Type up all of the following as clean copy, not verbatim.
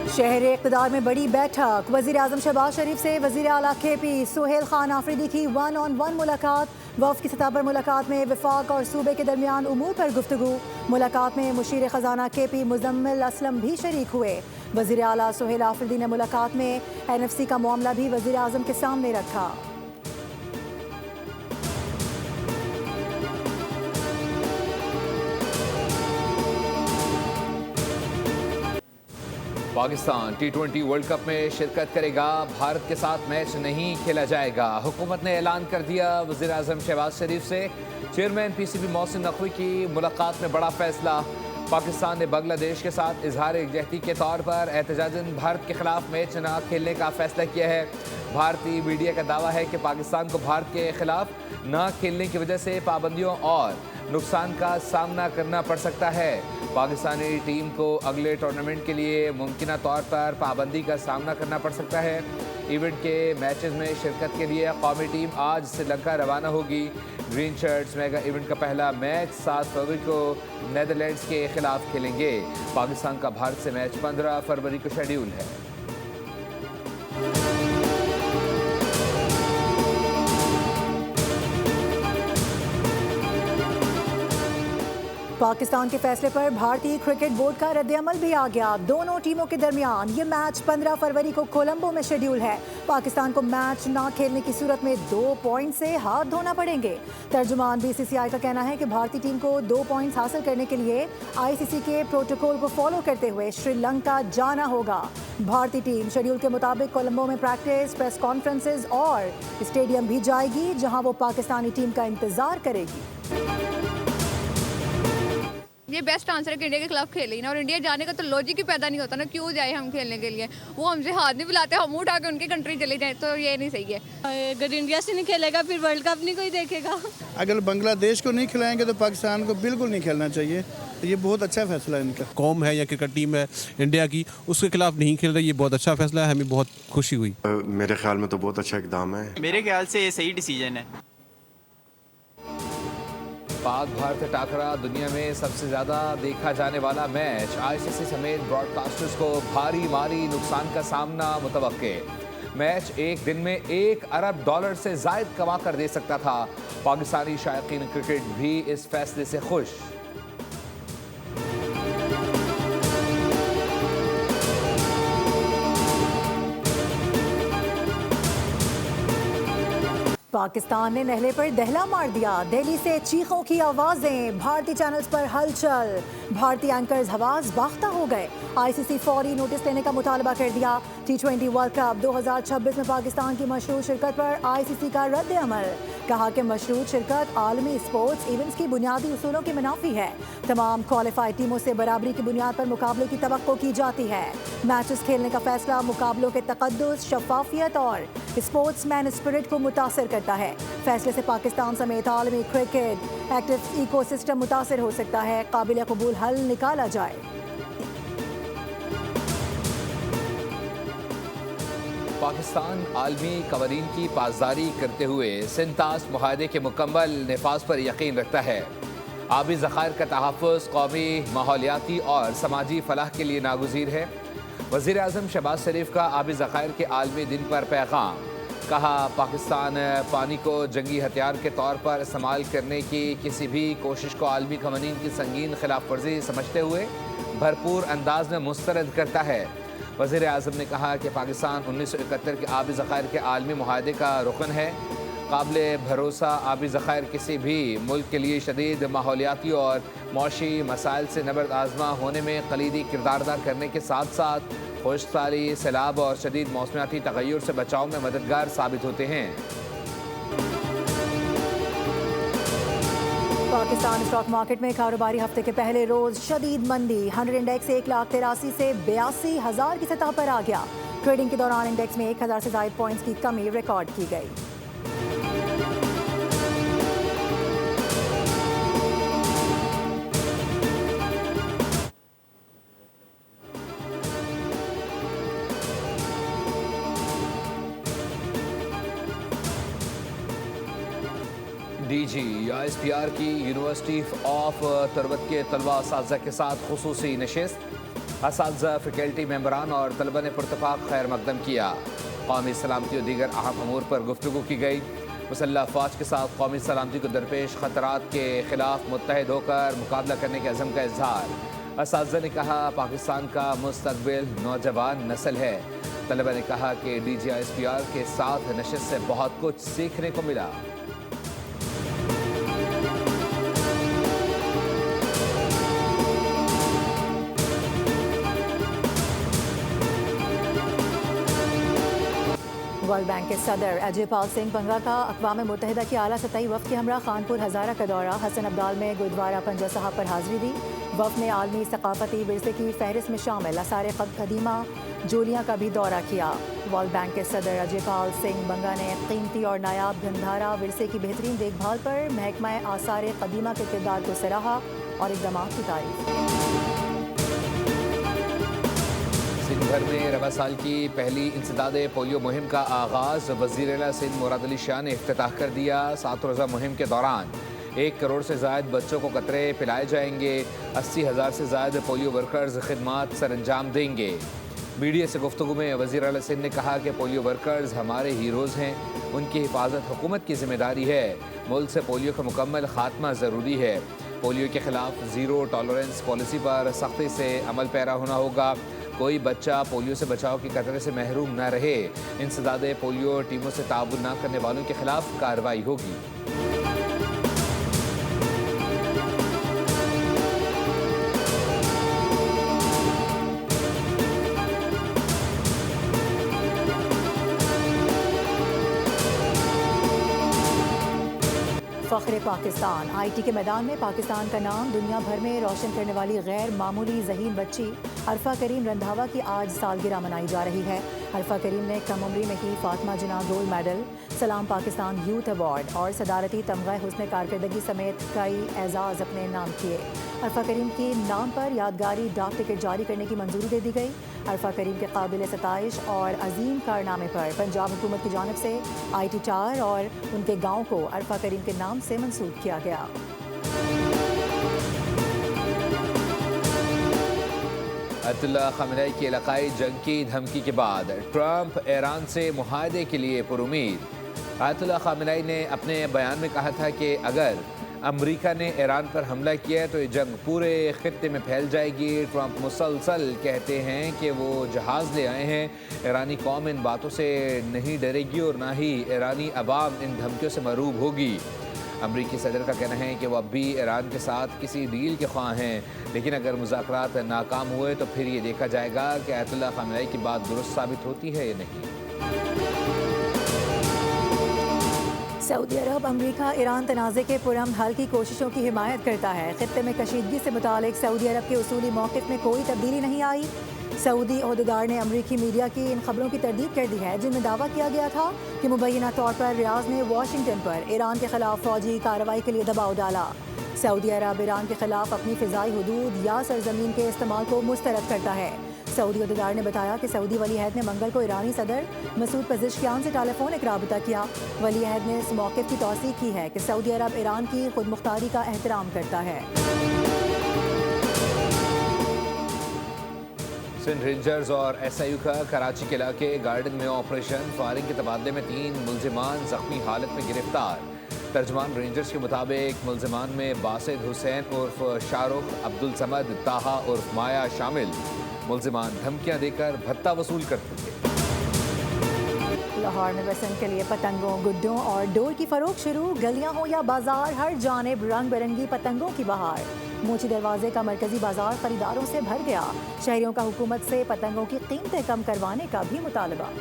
शहर इक़्तिदार में बड़ी बैठक। वज़ीर आज़म शहबाज शरीफ से वज़ीर आला KP सुहेल खान आफरीदी की 1-on-1 मुलाकात। वफ़द की सतह पर मुलाकात में वफाक और सूबे के दरमियान उमूर पर गुफ्तगू। मुलाकात में मुशीर ख़जाना KP मुज़म्मिल असलम भी शरीक हुए। वज़ीर आला सुहेल आफरीदी ने मुलाकात में NFC का मामला भी वज़ीर आज़म के सामने रखा। पाकिस्तान T20 वर्ल्ड कप में शिरकत करेगा। भारत के साथ मैच नहीं खेला जाएगा। हुकूमत ने ऐलान कर दिया। वज़ीर आज़म शहबाज शरीफ से चेयरमैन PCB मोहसिन नकवी की मुलाकात में बड़ा फैसला। पाकिस्तान ने बांग्लादेश के साथ इजहार यकजहती के तौर पर एहतजाजन भारत के खिलाफ मैच न खेलने का फैसला किया है। भारतीय मीडिया का दावा है कि पाकिस्तान को भारत के खिलाफ न खेलने की वजह से पाबंदियों और नुकसान का सामना करना पड़ सकता है। पाकिस्तानी टीम को अगले टूर्नामेंट के लिए मुमकिन तौर पर पाबंदी का सामना करना पड़ सकता है। इवेंट के मैचेस में शिरकत के लिए कौमी टीम आज श्रीलंका रवाना होगी। ग्रीन शर्ट्स मेगा इवेंट का पहला मैच 7 फरवरी को नेदरलैंड्स के खिलाफ खेलेंगे। पाकिस्तान का भारत से मैच 15 फरवरी को शेड्यूल है। पाकिस्तान के फैसले पर भारतीय क्रिकेट बोर्ड का रद्द-ए-अमल भी आ गया। दोनों टीमों के दरमियान ये मैच 15 फरवरी को कोलंबो में शेड्यूल है। पाकिस्तान को मैच ना खेलने की सूरत में 2 पॉइंट से हाथ धोना पड़ेंगे। तर्जुमान BCCI का कहना है कि भारतीय टीम को 2 पॉइंट्स हासिल करने के लिए ICC के प्रोटोकॉल को फॉलो करते हुए श्रीलंका जाना होगा। भारतीय टीम शेड्यूल के मुताबिक कोलंबो में प्रैक्टिस, प्रेस कॉन्फ्रेंसेज और स्टेडियम भी जाएगी, जहां वो पाकिस्तानी टीम का इंतजार करेगी। ये बेस्ट आंसर है कि इंडिया के खिलाफ खेले ही ना, और इंडिया जाने का तो लॉजिक ही पैदा नहीं होता ना, क्यों जाए हम खेलने के लिए। वो हमसे हाथ नहीं बुलाते, हम उठा के उनकी कंट्री चले जाए, तो ये नहीं सही है। अगर इंडिया से नहीं खेलेगा फिर वर्ल्ड कप नहीं कोई देखेगा। अगर बांग्लादेश को नहीं खिलाएंगे तो पाकिस्तान को बिल्कुल नहीं खेलना चाहिए। तो ये बहुत अच्छा फैसला है इनका। कौम है या क्रिकेट टीम है इंडिया की, उसके खिलाफ नहीं खेल रही, ये बहुत अच्छा फैसला है, हमें बहुत खुशी हुई। मेरे ख्याल में तो बहुत अच्छा इकदाम है। मेरे ख्याल से ये सही डिसीजन है। पाक भारत टाकरा दुनिया में सबसे ज़्यादा देखा जाने वाला मैच। ICC समेत ब्रॉडकास्टर्स को भारी माली नुकसान का सामना मुतवक्के। मैच एक दिन में $1 अरब से ज़ायद कमा कर दे सकता था। पाकिस्तानी शायकीन क्रिकेट भी इस फैसले से खुश। पाकिस्तान ने नहले पर दहला मार दिया। दिल्ली से चीखों की आवाजें, भारतीय चैनल्स पर हलचल। भारतीय एंकर्स हवास बाख्ता हो गए। ICC फौरी नोटिस लेने का मुतालबा कर दिया। T20 वर्ल्ड कप 2026 में पाकिस्तान की मशरूत शिरकत पर ICC का रद्द अमल। कहा कि मशरूत शिरकत आलमी स्पोर्ट्स इवेंट्स की बुनियादी उसूलों के मुनाफी है। तमाम क्वालिफाइड टीमों से बराबरी की बुनियाद पर मुकाबले की तवक्को की जाती है। मैचेस खेलने का फैसला मुकाबलों के तकद्दुस, शफाफियत और स्पोर्ट्समैन स्पिरिट को मुतासर करता है। फैसले से पाकिस्तान समेत आलमी क्रिकेट एक्टिव इकोसिस्टम मुतासर हो सकता है। काबिल कबूल हल निकाला जाए। पाकिस्तान आलमी कवानीन की पासदारी करते हुए सिंतास मुआहदे के मुकम्मल नफाज पर यकीन रखता है। आबी ज़खायर का तहफ़्फ़ुज़ कौमी, माहौलियाती और समाजी फलाह के लिए नागुज़ीर है। वज़ीर आज़म शहबाज शरीफ का आबी ज़खायर के आलमी दिन पर पैगाम। कहा, पाकिस्तान पानी को जंगी हथियार के तौर पर इस्तेमाल करने की किसी भी कोशिश को आलमी कवानीन की संगीन खिलाफ वर्जी समझते हुए भरपूर अंदाज में मुस्तरद करता है। वज़ीर आज़म ने कहा कि पाकिस्तान 1971 के आबी ज़खायर के आलमी मुआहदे का रुकन है। काबिल भरोसा आबी ज़खायर किसी भी मुल्क के लिए शदीद माहौलियाती और मौशी मसाइल से नबर्द आज़मा होने में कलीदी किरदार अदा करने के साथ साथ खुशसाली, सैलाब और शदीद मौसमियाती तगय्युर से बचाव में मददगार साबित होते हैं। पाकिस्तान स्टॉक मार्केट में कारोबारी हफ्ते के पहले रोज शदीद मंदी। 100 इंडेक्स 1,83,000 से 82,000 की सतह पर आ गया। ट्रेडिंग के दौरान इंडेक्स में 1,000 से ज़ायद पॉइंट्स की कमी रिकॉर्ड की गई। DG ISPR की यूनिवर्सिटी ऑफ तरबत के तलबा असातिज़ा के साथ खुसूसी नशिस्त। असातिज़ा, फैकल्टी मेंबरान और तलबा ने पुरतफाक खैर मकदम किया। कौमी सलामती और दीगर अहम अमूर पर गुफ्तगू की गई। मुसल्लह अफवाज के साथ कौमी सलामती को दरपेश खतरात के खिलाफ मुत्तहिद होकर मुकाबला करने के अज़म का इजहार। असातिज़ा ने कहा, पाकिस्तान का मुस्तकबिल नौजवान नस्ल है। तलबा ने कहा कि DGISPR के साथ नशिस्त से बहुत कुछ सीखने को मिला। वर्ल्ड बैंक के सदर अजयपाल सिंह बंगा का अक़वाम मुत्तहिदा की आला सतही वफ़द के हमरा खानपुर हज़ारा का दौरा। हसन अब्दाल में गुरुद्वारा पंजा साहब पर हाज़िरी दी। वफ़द ने आलमी सकाफ़ती विरसे की फहरिस्त में शामिल आसार कदीमा जोलियाँ का भी दौरा किया। वर्ल्ड बैंक के सदर अजयपाल सिंह बंगा ने कीमती और नायाब गंधारा विरसे की बेहतरीन देखभाल पर महकमा आसार कदीमा के किरदार को सराहा और इक़दाम की तारीफ। सिंध भर में रवा साल की पहली इंसदाद पोलियो मुहिम का आगाज़। वज़ीर आला सिंध मुराद अली शाह ने इफ्तिताह कर दिया। 7 रोज़ा मुहिम के दौरान 1 करोड़ से ज़ायद बच्चों को कतरे पिलाए जाएंगे। 80,000 से ज़ायद पोलियो वर्कर्स खिदमात सर अंजाम देंगे। मीडिया से गुफ्तगू में वज़ीर आला सिंध ने कहा कि पोलियो वर्कर्स हमारे हीरोज़ हैं, उनकी हिफाजत हुकूमत की जिम्मेदारी है। मुल्क से पोलियो का मुकम्मल खात्मा ज़रूरी है। पोलियो के खिलाफ ज़ीरो टॉलरेंस पॉलिसी पर सख्ती से अमल पैरा होना होगा। कोई बच्चा पोलियो से बचाव के खतरे से महरूम न रहे। इंसदाद पोलियो टीमों से ताउन न करने वालों के खिलाफ कार्रवाई होगी। फ़ख्र पाकिस्तान। IT के मैदान में पाकिस्तान का नाम दुनिया भर में रोशन करने वाली गैर मामूली ज़हीन बच्ची अरफा करीम रंधावा की आज सालगिरह मनाई जा रही है। अरफा करीम ने कम उम्री में ही फातिमा जिन्ना गोल्ड मेडल, सलाम पाकिस्तान यूथ अवार्ड और सदारती तमगा हुस्न कारकर्दगी समेत कई एजाज़ अपने नाम किए। अरफा करीम के नाम पर यादगारी डाक टिकट जारी करने की मंजूरी दे दी गई। अरफा करीम के काबिल सताइश और अजीम कारनामे पर पंजाब हुकूमत की जानिब से IT टार और उनके गाँव को अरफा करीम के नाम से मंसूब किया गया। अयतुल्लाह ख़ामेनी की इलाक़ाई जंग की धमकी के बाद ट्रंप ईरान से मुआहदे के लिए पुरुमीद। अयतुल्लाह ख़ामेनी ने अपने बयान में कहा था कि अगर अमेरिका ने ईरान पर हमला किया तो ये जंग पूरे खित्ते में फैल जाएगी। ट्रंप मुसलसल कहते हैं कि वो जहाज़ ले आए हैं। ईरानी कौम इन बातों से नहीं डरेगी और ना ही ईरानी अवाम इन धमकियों से मरूब होगी। अमरीकी सदर का कहना है कि वो अब भी ईरान के साथ किसी डील के ख्वाह हैं, लेकिन अगर मुज़ाकरात नाकाम हुए तो फिर ये देखा जाएगा कि अयतुल्लाह ख़ामेनी की बात दुरुस्त साबित होती है या नहीं। सऊदी अरब अमेरिका ईरान तनाज़े के पुरअमन हल की कोशिशों की हिमायत करता है। खित्ते में कशीदगी से मुतालिक सऊदी अरब के उसूली मौक़िफ़ में कोई तब्दीली नहीं आई। सऊदी ओहदेदार ने अमरीकी मीडिया की इन खबरों की तरदीद कर दी है जिनमें दावा किया गया था कि मुबैना तौर पर रियाज ने वाशिंगटन पर ईरान के खिलाफ फ़ौजी कार्रवाई के लिए दबाव डाला। सऊदी अरब ईरान के खिलाफ अपनी फ़िज़ाई हुदूद या सरजमीन के इस्तेमाल को मुस्तरद करता है। सऊदी ओहदेदार ने बताया कि सऊदी वली अहद ने मंगल को ईरानी सदर मसूद पेज़ेश्कियान से टेलीफोनिक राबता किया। वली अहद ने इस मौक़िफ़ की तौसीक़ की है कि सऊदी अरब ईरान की खुद मुख्तारी का एहतराम करता है। सिंध रेंजर्स और SIU का कराची के इलाके गार्डन में ऑपरेशन। फायरिंग के तबादले में 3 मुल्जिमान ज़ख्मी हालत में गिरफ्तार। तर्जमान रेंजर्स के मुताबिक मुल्जिमान में बासित हुसैन उर्फ शाहरुख, अब्दुल समद, ताहा उर्फ माया शामिल। मुल्जिमान धमकियां देकर भत्ता वसूल करते थे। लाहौर में बसंत के लिए पतंगों, गुड्डों और डोर की फरोख्त शुरू। गलियां हो या बाजार, हर जानिब रंग बिरंगी पतंगों की बहार। मोची दरवाजे का मरकजी बाजार खरीदारों से भर गया। शहरियों का हुकूमत से पतंगों की कीमतें कम करवाने का भी मुतालबा।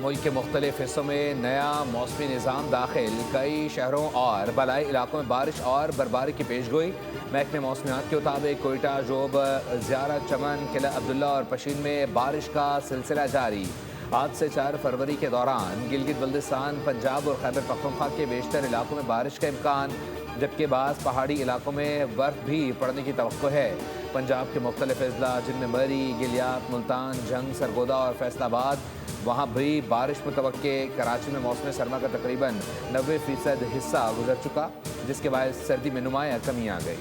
मुल्क के मुख्तलिफ हिस्सों में नया मौसमी निज़ाम दाखिल। कई शहरों और बलाई इलाकों में बारिश और बर्फबारी की पेशगोई। महकमे मौसमियात के मुताबिक कोयटा, जोब, ज़ियारा, चमन, किला अब्दुल्ला और पशीन में बारिश का सिलसिला जारी। आज से 4 फरवरी के दौरान गिलगित बल्दिस्तान, पंजाब और खैबर पख्तूनख्वा के बेशतर इलाकों में बारिश का इम्कान। जबकि बाज़ पहाड़ी इलाकों में बर्फ़ भी पड़ने की तवक्को है। पंजाब के मुख्तलिफ अजला जिनमें मरी, गिलियात, मुल्तान, जंग, सरगोदा और फैसलाबाद, वहाँ भी बारिश मुतवक्के। कराची में मौसम सरमा का तकरीबन 90% हिस्सा गुजर चुका, जिसके बाद सर्दी में नुमाया कमी आ गई।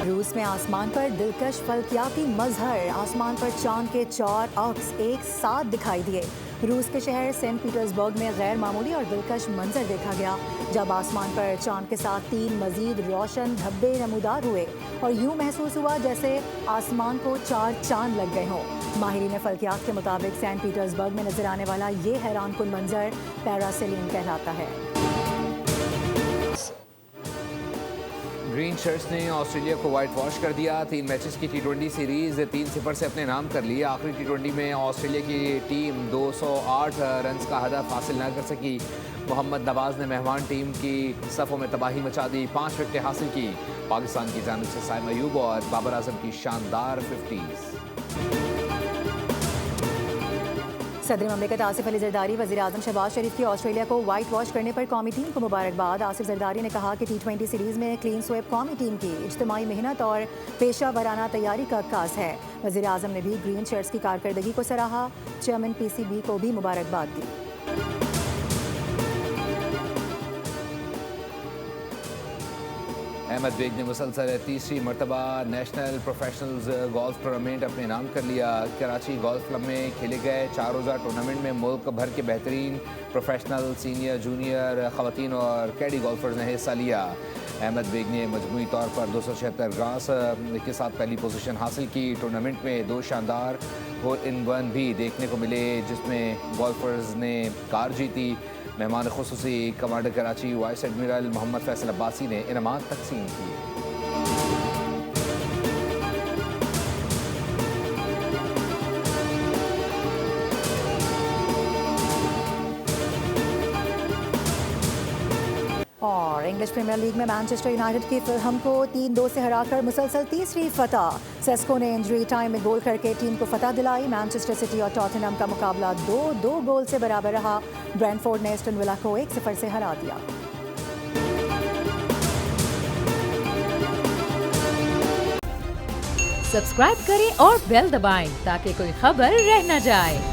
रूस में आसमान पर दिलकश फल्कियाती मजहर। आसमान पर चांद के 4 अक्स एक साथ दिखाई दिए। रूस के शहर सेंट पीटर्सबर्ग में गैर मामूली और दिलकश मंजर देखा गया, जब आसमान पर चांद के साथ 3 मजीद रोशन धब्बे नमूदार हुए और यूं महसूस हुआ जैसे आसमान को 4 चांद लग गए हों। माहिरीन फल्कियात के मुताबिक सेंट पीटर्सबर्ग में नजर आने वाला ये हैरानकुन मंजर पैरासेलिन कहलाता है। ग्रीन शर्ट्स ने ऑस्ट्रेलिया को वाइट वॉश कर दिया। 3 मैचेस की T20 सीरीज 3-0 से अपने नाम कर ली। आखिरी T20 में ऑस्ट्रेलिया की टीम 208 रन्स का हदफ हासिल न कर सकी। मोहम्मद नवाज ने मेहमान टीम की सफ़ों में तबाही मचा दी, 5 विकेटें हासिल की। पाकिस्तान की जानिब से साइम अयूब और बाबर आजम की शानदार 50s। सदर ममलिकत आसिफ अली जरदारी वज़ीर आज़म शहबाज शरीफ की ऑस्ट्रेलिया को वाइट वॉश करने पर कौमी टीम को मुबारकबाद। आसिफ जरदारी ने कहा कि T20 सीरीज़ में क्लीन स्वेप कौमी टीम की इज्तिमाई मेहनत और पेशा वराना तैयारी का अक्कास है। वज़ीर आज़म ने भी ग्रीन शर्ट्स की कारकर्दगी को सराहा। चेयरमैन PCB को भी मुबारकबाद दी। अहमद बेग ने मुसलसल 3री मरतबा नेशनल प्रोफेशनल्स गोल्फ टूर्नामेंट अपने नाम कर लिया। कराची गोल्फ क्लब में खेले गए 4 रोज़ा टूर्नामेंट में मुल्क भर के बेहतरीन प्रोफेशनल, सीनियर, जूनियर, ख़वातीन और कैडी गोल्फर्स ने हिस्सा लिया। अहमद बेग ने मजमूई तौर पर 276 ग्रास के साथ पहली पोजीशन हासिल की। टूर्नामेंट में 2 शानदार होल-इन-वन भी देखने को मिले, जिसमें गोल्फर्स ने कार जीती। मेहमान खुसूसी commander Karachi vice admiral Mohammad Faisal Abbasi ने इनामात तकसीम किए। और इंग्लिश प्रीमियर लीग में मैनचेस्टर यूनाइटेड की फिलहम को 3-2 से हराकर मुसलसल 3री फतह। सेस्को ने इंजरी टाइम में गोल करके टीम को फतह दिलाई। मैनचेस्टर सिटी और टॉटनहम का मुकाबला 2-2 गोल से बराबर रहा। ब्रेंटफोर्ड ने एस्टन विला को 1-0 से हरा दिया। सब्सक्राइब करें और बेल दबाएं ताकि कोई खबर रह न जाए।